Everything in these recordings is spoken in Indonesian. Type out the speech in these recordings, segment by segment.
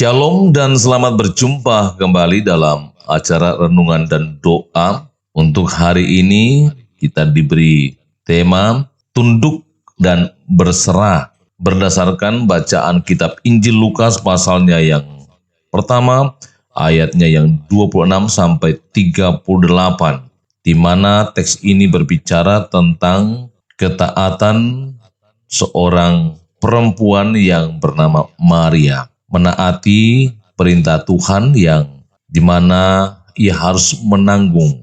Shalom dan selamat berjumpa kembali dalam acara renungan dan doa. Untuk hari ini kita diberi tema tunduk dan berserah berdasarkan bacaan kitab Injil Lukas pasalnya yang pertama, ayatnya yang 26 sampai 38, di mana teks ini berbicara tentang ketaatan seorang perempuan yang bernama Maria, menaati perintah Tuhan yang dimana ia harus menanggung.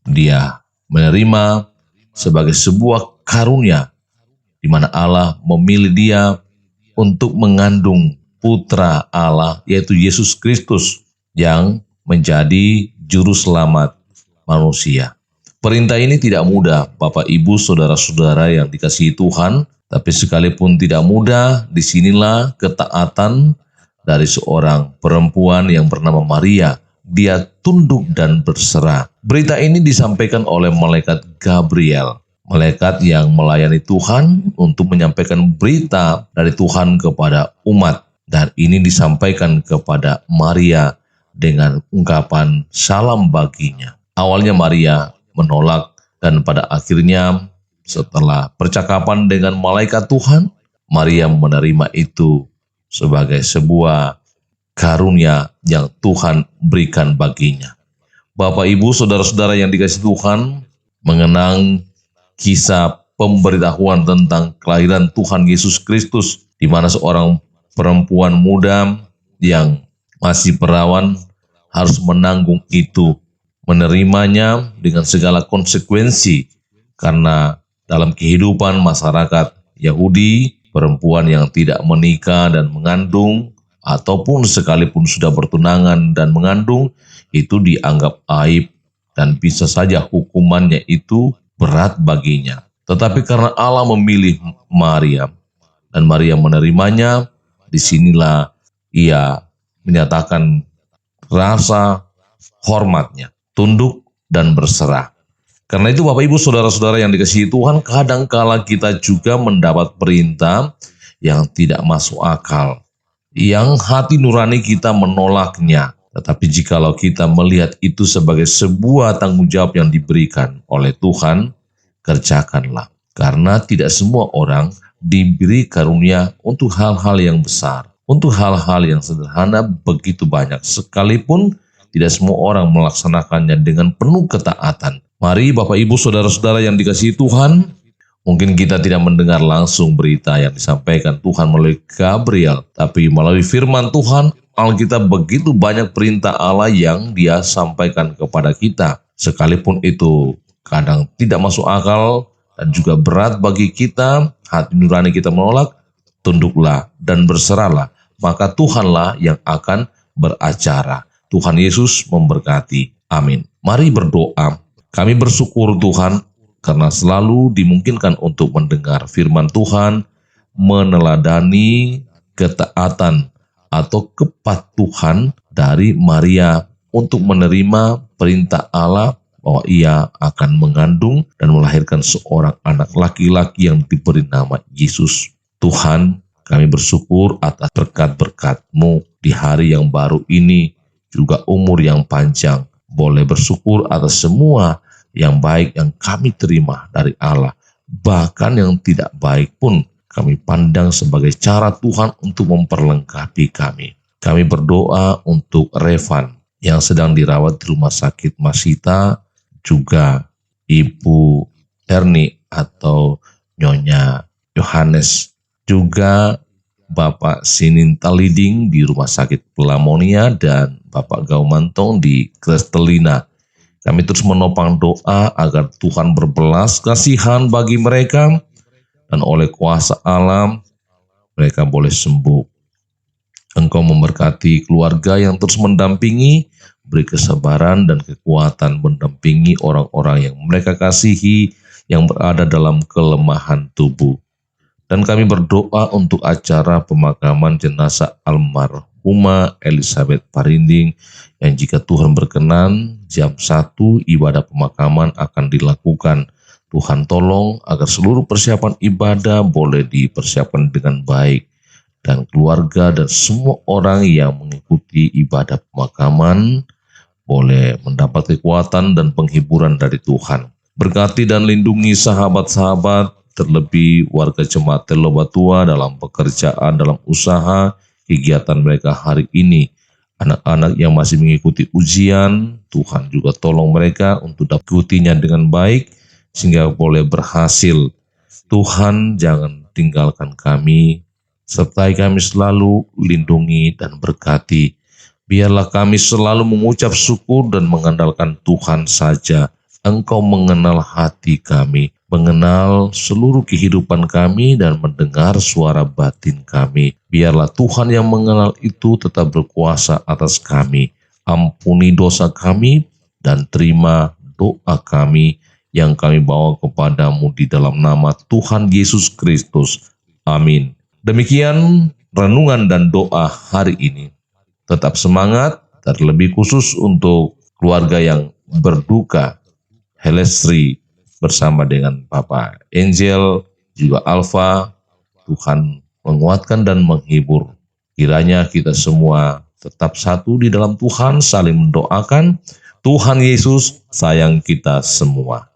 Dia menerima sebagai sebuah karunia di mana Allah memilih dia untuk mengandung putra Allah, yaitu Yesus Kristus yang menjadi juru selamat manusia. Perintah ini tidak mudah, Bapak, Ibu, saudara-saudara yang dikasihi Tuhan, tapi sekalipun tidak mudah, disinilah ketaatan dari seorang perempuan yang bernama Maria. Dia tunduk dan berserah. Berita ini disampaikan oleh malaikat Gabriel, malaikat yang melayani Tuhan untuk menyampaikan berita dari Tuhan kepada umat. Dan ini disampaikan kepada Maria dengan ungkapan salam baginya. Awalnya Maria menolak, dan pada akhirnya setelah percakapan dengan malaikat Tuhan, Maria menerima itu sebagai sebuah karunia yang Tuhan berikan baginya. Bapak, Ibu, saudara-saudara yang dikasihi Tuhan, mengenang kisah pemberitahuan tentang kelahiran Tuhan Yesus Kristus, di mana seorang perempuan muda yang masih perawan harus menanggung itu, menerimanya dengan segala konsekuensi, karena dalam kehidupan masyarakat Yahudi, perempuan yang tidak menikah dan mengandung, ataupun sekalipun sudah bertunangan dan mengandung, itu dianggap aib dan bisa saja hukumannya itu berat baginya. Tetapi karena Allah memilih Maria dan Maria menerimanya, disinilah ia menyatakan rasa hormatnya, tunduk dan berserah. Karena itu Bapak, Ibu, saudara-saudara yang dikasihi Tuhan, kadangkala kita juga mendapat perintah yang tidak masuk akal, yang hati nurani kita menolaknya. Tetapi jikalau kita melihat itu sebagai sebuah tanggung jawab yang diberikan oleh Tuhan, kerjakanlah. Karena tidak semua orang diberi karunia untuk hal-hal yang besar. Untuk hal-hal yang sederhana begitu banyak, sekalipun tidak semua orang melaksanakannya dengan penuh ketaatan. Mari Bapak, Ibu, saudara-saudara yang dikasihi Tuhan, mungkin kita tidak mendengar langsung berita yang disampaikan Tuhan melalui Gabriel, tapi melalui firman Tuhan, Alkitab begitu banyak perintah Allah yang Dia sampaikan kepada kita. Sekalipun itu kadang tidak masuk akal dan juga berat bagi kita, hati nurani kita menolak, tunduklah dan berserahlah, maka Tuhanlah yang akan beracara. Tuhan Yesus memberkati. Amin. Mari berdoa. Kami bersyukur Tuhan karena selalu dimungkinkan untuk mendengar firman Tuhan, meneladani ketaatan atau kepatuhan dari Maria untuk menerima perintah Allah bahwa ia akan mengandung dan melahirkan seorang anak laki-laki yang diberi nama Yesus. Tuhan, kami bersyukur atas berkat-berkat-Mu di hari yang baru ini, juga umur yang panjang. Boleh bersyukur atas semua yang baik yang kami terima dari Allah. Bahkan yang tidak baik pun kami pandang sebagai cara Tuhan untuk memperlengkapi kami. Kami berdoa untuk Revan yang sedang dirawat di rumah sakit Masita, juga Ibu Erni atau Nyonya Yohanes, juga Bapak Sininta Liding di Rumah Sakit Pelamonia, dan Bapak Gaumantong di Kristelina. Kami terus menopang doa agar Tuhan berbelas kasihan bagi mereka, dan oleh kuasa Allah mereka boleh sembuh. Engkau memberkati keluarga yang terus mendampingi, beri kesabaran dan kekuatan mendampingi orang-orang yang mereka kasihi yang berada dalam kelemahan tubuh. Dan kami berdoa untuk acara pemakaman jenazah almarhumah Elizabeth Parinding, yang jika Tuhan berkenan jam 1 ibadah pemakaman akan dilakukan. Tuhan tolong agar seluruh persiapan ibadah boleh dipersiapkan dengan baik. dan keluarga dan semua orang yang mengikuti ibadah pemakaman boleh mendapat kekuatan dan penghiburan dari Tuhan. Berkati dan lindungi sahabat-sahabat, terlebih warga jemaat Telobatua dalam pekerjaan, dalam usaha, kegiatan mereka hari ini. Anak-anak yang masih mengikuti ujian, Tuhan juga tolong mereka untuk dapat mengikutinya dengan baik, sehingga boleh berhasil. Tuhan jangan tinggalkan kami, sertai kami selalu, lindungi dan berkati. Biarlah kami selalu mengucap syukur dan mengandalkan Tuhan saja. Engkau mengenal hati kami, mengenal seluruh kehidupan kami dan mendengar suara batin kami. Biarlah Tuhan yang mengenal itu tetap berkuasa atas kami. Ampuni dosa kami dan terima doa kami yang kami bawa kepadamu di dalam nama Tuhan Yesus Kristus. Amin. Demikian renungan dan doa hari ini. Tetap semangat, terlebih khusus untuk keluarga yang berduka, Helestri bersama dengan Papa Angel, juga Alfa. Tuhan menguatkan dan menghibur. Kiranya kita semua tetap satu di dalam Tuhan, saling mendoakan. Tuhan Yesus sayang kita semua.